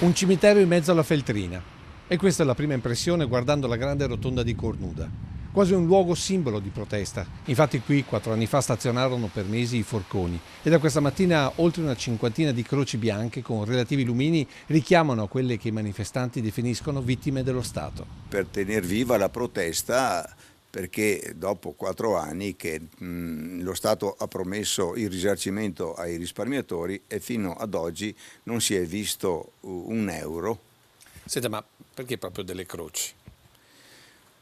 Un cimitero in mezzo alla Feltrina. E questa è la prima impressione guardando la grande rotonda di Cornuda. Quasi un luogo simbolo di protesta. Infatti qui 4 anni fa stazionarono per mesi i forconi e da questa mattina oltre una cinquantina di croci bianche con relativi lumini richiamano quelle che i manifestanti definiscono vittime dello Stato. Per tener viva la protesta, perché dopo 4 anni che lo Stato ha promesso il risarcimento ai risparmiatori e fino ad oggi non si è visto un euro. Senta, ma perché proprio delle croci?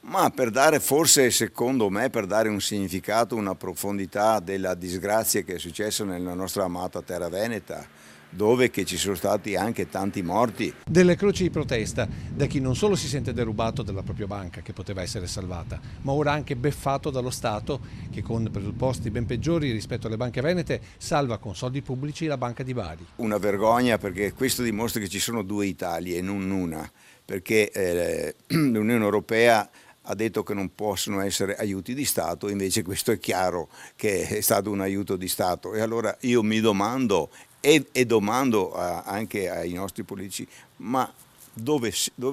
Ma per dare, forse secondo me, per dare un significato, una profondità della disgrazia che è successa nella nostra amata terra veneta, dove che ci sono stati anche tanti morti. Delle croci di protesta da chi non solo si sente derubato della propria banca, che poteva essere salvata, ma ora anche beffato dallo Stato, che con presupposti ben peggiori rispetto alle banche venete salva con soldi pubblici la banca di Bari. Una vergogna, perché questo dimostra che ci sono 2 Italie e non una, perché l'Unione Europea ha detto che non possono essere aiuti di Stato, invece questo è chiaro che è stato un aiuto di Stato. E allora io mi domando e domando anche ai nostri politici, ma dove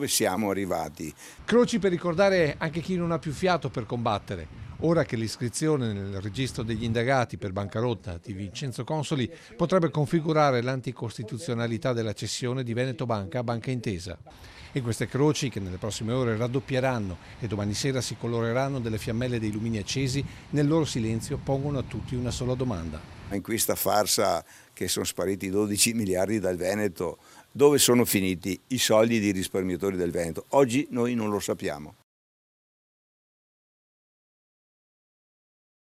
siamo arrivati? Croci per ricordare anche chi non ha più fiato per combattere. Ora che l'iscrizione nel registro degli indagati per bancarotta di Vincenzo Consoli potrebbe configurare l'anticostituzionalità della cessione di Veneto Banca a Banca Intesa. E queste croci, che nelle prossime ore raddoppieranno e domani sera si coloreranno delle fiammelle dei lumini accesi, nel loro silenzio pongono a tutti una sola domanda. In questa farsa che sono spariti 12 miliardi dal Veneto, dove sono finiti i soldi dei risparmiatori del Veneto? Oggi noi non lo sappiamo.